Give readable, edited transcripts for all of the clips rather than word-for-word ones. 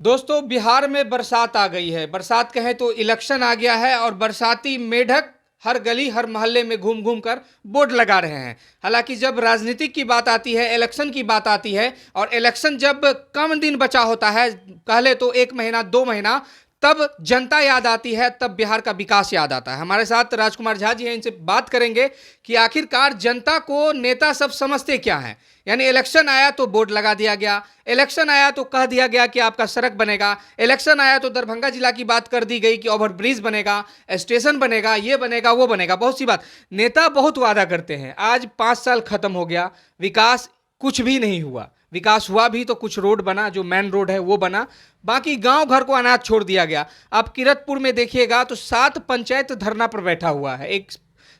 दोस्तों बिहार में बरसात आ गई है। बरसात कहें तो इलेक्शन आ गया है और बरसाती मेढक हर गली हर मोहल्ले में घूम घूम कर बोर्ड लगा रहे हैं। हालांकि जब राजनीतिक की बात आती है, इलेक्शन की बात आती है और इलेक्शन जब कम दिन बचा होता है, पहले तो 1 महीना 2 महीना, तब जनता याद आती है, तब बिहार का विकास याद आता है। हमारे साथ राजकुमार झा जी हैं, इनसे बात करेंगे कि आखिरकार जनता को नेता सब समझते क्या हैं। यानी इलेक्शन आया तो बोर्ड लगा दिया गया, इलेक्शन आया तो कह दिया गया कि आपका सड़क बनेगा, इलेक्शन आया तो दरभंगा जिला की बात कर दी गई कि ओवरब्रिज बनेगा, स्टेशन बनेगा, ये बनेगा वो बनेगा, बहुत सी बात। नेता बहुत वादा करते हैं। आज 5 साल खत्म हो गया, विकास कुछ भी नहीं हुआ। विकास हुआ भी तो कुछ रोड बना, जो मेन रोड है वो बना, बाकी गांव घर को अनाथ छोड़ दिया गया। आप किरतपुर में देखिएगा तो 7 पंचायत धरना पर बैठा हुआ है। एक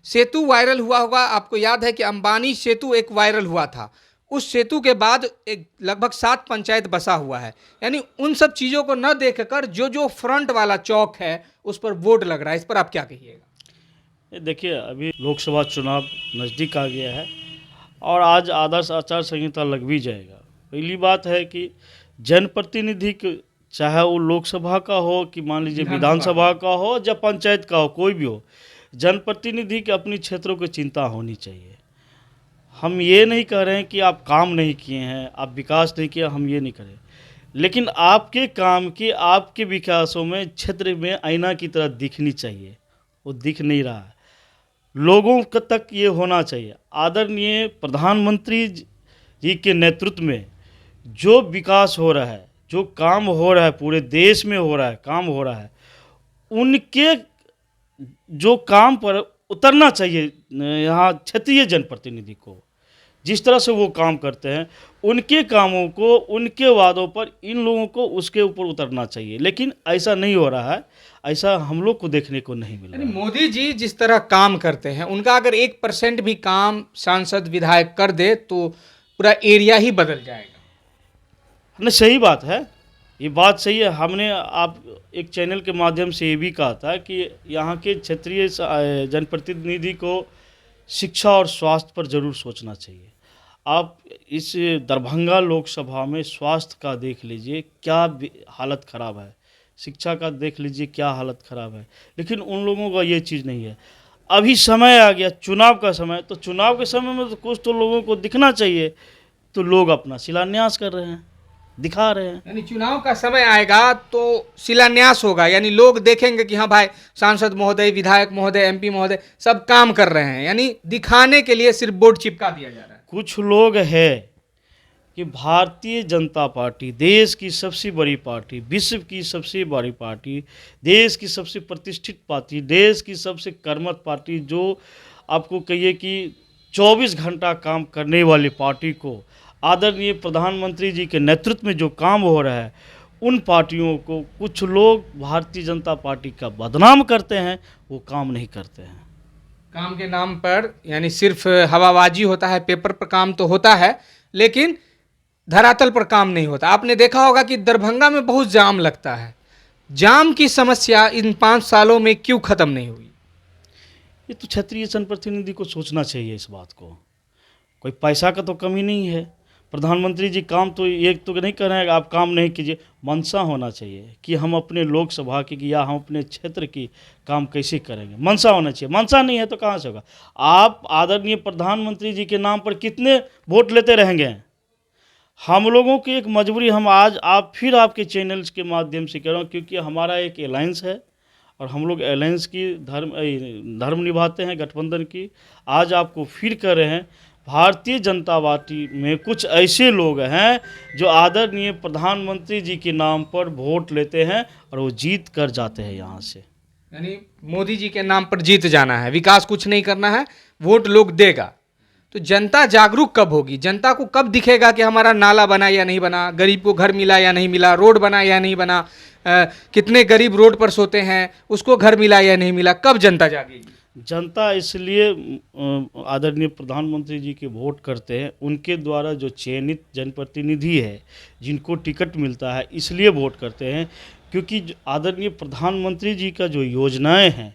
सेतु वायरल हुआ होगा, आपको याद है कि अंबानी सेतु एक वायरल हुआ था। उस सेतु के बाद एक लगभग 7 पंचायत बसा हुआ है। यानी उन सब चीज़ों को न देखकर जो जो फ्रंट वाला चौक है उस पर बोर्ड लग रहा है। इस पर आप क्या कहिएगा? ये देखिए, अभी लोकसभा चुनाव नज़दीक आ गया है और आज आदर्श आचार संहिता लग भी जाएगा। पहली बात है कि जनप्रतिनिधि चाहे वो लोकसभा का हो कि मान लीजिए विधानसभा का हो या पंचायत का हो, कोई भी हो, जनप्रतिनिधि के अपनी क्षेत्रों की चिंता होनी चाहिए। हम ये नहीं कह रहे हैं कि आप काम नहीं किए हैं, आप विकास नहीं किया, हम ये नहीं करें, लेकिन आपके काम की, आपके विकासों में क्षेत्र में आईना की तरह दिखनी चाहिए। वो दिख नहीं रहा है। लोगों तक ये होना चाहिए। आदरणीय प्रधानमंत्री जी के नेतृत्व में जो विकास हो रहा है, जो काम हो रहा है, पूरे देश में हो रहा है, काम हो रहा है, उनके जो काम पर उतरना चाहिए यहाँ क्षेत्रीय जनप्रतिनिधि को। जिस तरह से वो काम करते हैं, उनके कामों को, उनके वादों पर इन लोगों को उसके ऊपर उतरना चाहिए, लेकिन ऐसा नहीं हो रहा है। ऐसा हम लोग को देखने को नहीं मिल रहा है। मोदी जी जिस तरह काम करते हैं, उनका अगर 1% भी काम सांसद विधायक कर दे तो पूरा एरिया ही बदल जाएगा। नहीं, सही बात है, ये बात सही है। हमने आप एक चैनल के माध्यम से ये भी कहा था कि यहाँ के क्षेत्रीय जनप्रतिनिधि को शिक्षा और स्वास्थ्य पर ज़रूर सोचना चाहिए। आप इस दरभंगा लोकसभा में स्वास्थ्य का देख लीजिए क्या हालत ख़राब है, शिक्षा का देख लीजिए क्या हालत ख़राब है, लेकिन उन लोगों का ये चीज़ नहीं है। अभी समय आ गया चुनाव का समय, तो चुनाव के समय में तो कुछ तो लोगों को दिखना चाहिए, तो लोग अपना शिलान्यास कर रहे हैं, दिखा रहे हैं। यानी चुनाव का समय आएगा तो शिलान्यास होगा, यानी लोग देखेंगे कि हाँ भाई, सांसद महोदय, विधायक महोदय, एमपी महोदय सब काम कर रहे हैं। यानी दिखाने के लिए सिर्फ बोर्ड चिपका दिया जा रहा है। कुछ लोग हैं कि भारतीय जनता पार्टी देश की सबसे बड़ी पार्टी, विश्व की सबसे बड़ी पार्टी, देश की सबसे प्रतिष्ठित पार्टी, देश की सबसे कर्मठ पार्टी, जो आपको कहिए कि 24 घंटा काम करने वाली पार्टी को आदरणीय प्रधानमंत्री जी के नेतृत्व में जो काम हो रहा है, उन पार्टियों को कुछ लोग भारतीय जनता पार्टी का बदनाम करते हैं, वो काम नहीं करते हैं। काम के नाम पर यानी सिर्फ हवाबाजी होता है, पेपर पर काम तो होता है लेकिन धरातल पर काम नहीं होता। आपने देखा होगा कि दरभंगा में बहुत जाम लगता है। जाम की समस्या इन 5 सालों में क्यों खत्म नहीं हुई? ये तो क्षेत्रीय जनप्रतिनिधि को सोचना चाहिए इस बात को। कोई पैसा का तो कमी नहीं है। प्रधानमंत्री जी काम तो एक तो नहीं कर रहे हैं आप काम नहीं कीजिए, मंशा होना चाहिए कि हम अपने लोकसभा की या हम अपने क्षेत्र की काम कैसे करेंगे, मंशा होना चाहिए। मंशा नहीं है तो कहाँ से होगा? आप आदरणीय प्रधानमंत्री जी के नाम पर कितने वोट लेते रहेंगे? हम लोगों की एक मजबूरी, हम आज आप फिर आपके चैनल्स के माध्यम से कह रहा हूँ, क्योंकि हमारा एक अलायंस है और हम लोग अलायंस की धर्म निभाते हैं, गठबंधन की। आज आपको फिर कह रहे हैं, भारतीय जनता पार्टी में कुछ ऐसे लोग हैं जो आदरणीय प्रधानमंत्री जी के नाम पर वोट लेते हैं और वो जीत कर जाते हैं यहाँ से। यानी मोदी जी के नाम पर जीत जाना है, विकास कुछ नहीं करना है, वोट लोग देगा। तो जनता जागरूक कब होगी? जनता को कब दिखेगा कि हमारा नाला बना या नहीं बना, गरीब को घर मिला या नहीं मिला, रोड बना या नहीं बना, कितने गरीब रोड पर सोते हैं, उसको घर मिला या नहीं मिला? कब जनता जागेगी? जनता इसलिए आदरणीय प्रधानमंत्री जी के वोट करते हैं, उनके द्वारा जो चयनित जनप्रतिनिधि है, जिनको टिकट मिलता है, इसलिए वोट करते हैं क्योंकि आदरणीय प्रधानमंत्री जी का जो योजनाएं हैं,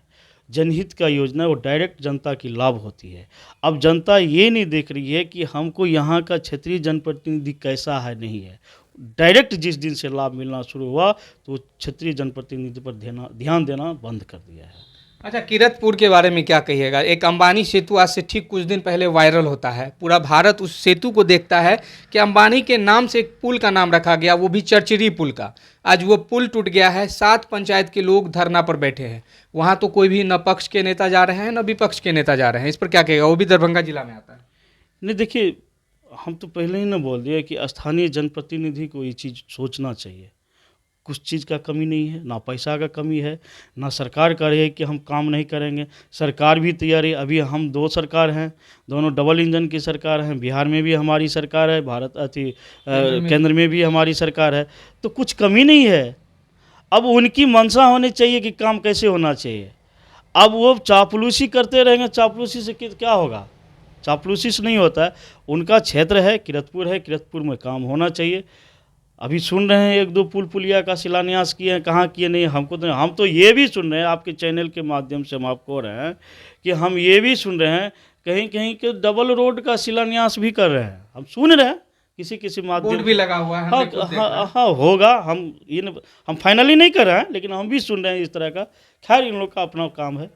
जनहित का योजना, वो डायरेक्ट जनता की लाभ होती है। अब जनता ये नहीं देख रही है कि हमको यहाँ का क्षेत्रीय जनप्रतिनिधि कैसा है, नहीं है, डायरेक्ट जिस दिन से लाभ मिलना शुरू हुआ तो क्षेत्रीय जनप्रतिनिधि पर ध्यान देना बंद कर दिया है। अच्छा, किरतपुर के बारे में क्या कहिएगा? एक अंबानी सेतु आज से ठीक कुछ दिन पहले वायरल होता है, पूरा भारत उस सेतु को देखता है कि अंबानी के नाम से एक पुल का नाम रखा गया, वो भी चरचिरी पुल का। आज वो पुल टूट गया है, 7 पंचायत के लोग धरना पर बैठे हैं। वहाँ तो कोई भी न पक्ष के नेता जा रहे हैं न विपक्ष के नेता जा रहे हैं। इस पर क्या कहेगा? वो भी दरभंगा जिला में आता है। नहीं, देखिए, हम तो पहले ही ना बोल दिया कि स्थानीय जनप्रतिनिधि को ये चीज़ सोचना चाहिए। कुछ चीज़ का कमी नहीं है, ना पैसा का कमी है, ना सरकार कह रही है कि हम काम नहीं करेंगे। सरकार भी तैयार है। अभी हम 2 सरकार हैं, दोनों डबल इंजन की सरकार हैं। बिहार में भी हमारी सरकार है, केंद्र में भी हमारी सरकार है, तो कुछ कमी नहीं है। अब उनकी मंशा होनी चाहिए कि काम कैसे होना चाहिए। अब वो चापलूसी करते रहेंगे, चापलूसी से क्या होगा? चापलूसी से नहीं होता है। उनका क्षेत्र है, किरतपुर में काम होना चाहिए। अभी सुन रहे हैं 1-2 पुलिया का शिलान्यास किए हैं, कहाँ किए नहीं हमको तो, हम तो ये भी सुन रहे हैं, आपके चैनल के माध्यम से हम आपको रहे हैं कि हम ये भी सुन रहे हैं कहीं कहीं के डबल रोड का शिलान्यास भी कर रहे हैं। हम सुन रहे हैं किसी माध्यम बोर्ड भी लगा हुआ है, हमने खुद देखा है। हाँ होगा। हम फाइनली नहीं कर रहे हैं, लेकिन हम भी सुन रहे हैं इस तरह का। खैर, इन लोग का अपना काम है।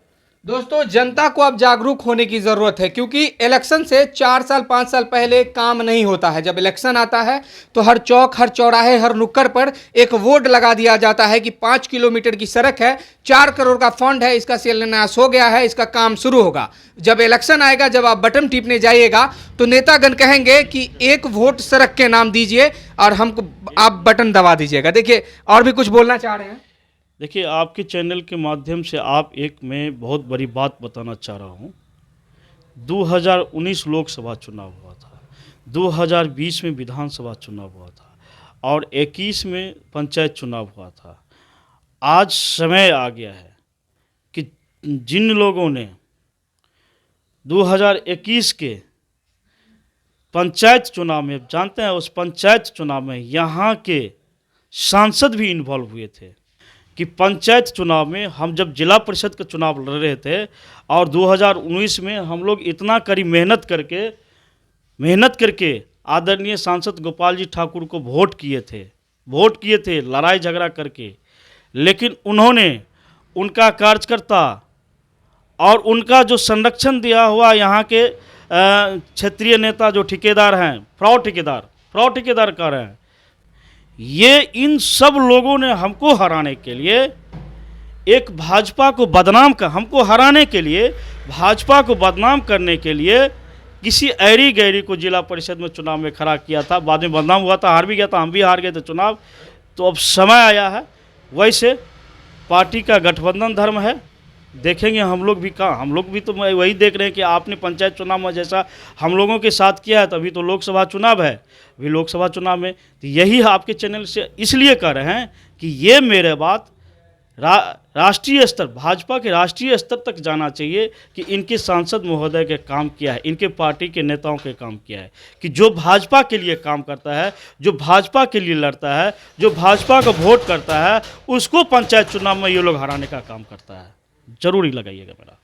दोस्तों, जनता को अब जागरूक होने की ज़रूरत है, क्योंकि इलेक्शन से 4 साल 5 साल पहले काम नहीं होता है। जब इलेक्शन आता है तो हर चौक, हर चौराहे, हर नुक्कड़ पर एक बोर्ड लगा दिया जाता है कि 5 किलोमीटर की सड़क है, 4 करोड़ का फंड है, इसका शिलान्यास हो गया है, इसका काम शुरू होगा। जब इलेक्शन आएगा, जब आप बटन टिपने जाइएगा तो नेतागण कहेंगे कि 1 वोट सड़क के नाम दीजिए और हमको आप बटन दबा दीजिएगा। देखिए, और भी कुछ बोलना चाह रहे हैं? देखिए, आपके चैनल के माध्यम से मैं बहुत बड़ी बात बताना चाह रहा हूँ। 2019 लोकसभा चुनाव हुआ था, 2020 में विधानसभा चुनाव हुआ था और 21 में पंचायत चुनाव हुआ था। आज समय आ गया है कि जिन लोगों ने 2021 के पंचायत चुनाव में, जानते हैं, उस पंचायत चुनाव में यहाँ के सांसद भी इन्वॉल्व हुए थे कि पंचायत चुनाव में हम जब जिला परिषद का चुनाव लड़ रहे थे और 2019 में हम लोग इतना कड़ी मेहनत करके आदरणीय सांसद गोपाल जी ठाकुर को वोट किए थे लड़ाई झगड़ा करके। लेकिन उन्होंने, उनका कार्यकर्ता और उनका जो संरक्षण दिया हुआ यहाँ के क्षेत्रीय नेता जो ठेकेदार हैं, फ्रॉड ठेकेदार कर रहे हैं, ये इन सब लोगों ने हमको हराने के लिए भाजपा को बदनाम करने के लिए किसी ऐरी गैरी को जिला परिषद में चुनाव में खड़ा किया था। बाद में बदनाम हुआ था, हार भी गया था, हम भी हार गए थे चुनाव। तो अब समय आया है, वैसे पार्टी का गठबंधन धर्म है, देखेंगे हम लोग भी तो वही देख रहे हैं कि आपने पंचायत चुनाव में जैसा हम लोगों के साथ किया है, तो अभी तो लोकसभा चुनाव है। अभी लोकसभा चुनाव में तो यही आपके चैनल से इसलिए कर रहे हैं कि ये मेरे बात राष्ट्रीय स्तर, भाजपा के राष्ट्रीय स्तर तक जाना चाहिए कि इनके सांसद महोदय के काम किया है, इनके पार्टी के नेताओं के काम किया है, कि जो भाजपा के लिए काम करता है, जो भाजपा के लिए लड़ता है, जो भाजपा को वोट करता है, उसको पंचायत चुनाव में ये लोग हराने का काम करता है। जरूरी लगाइएगा मेरा।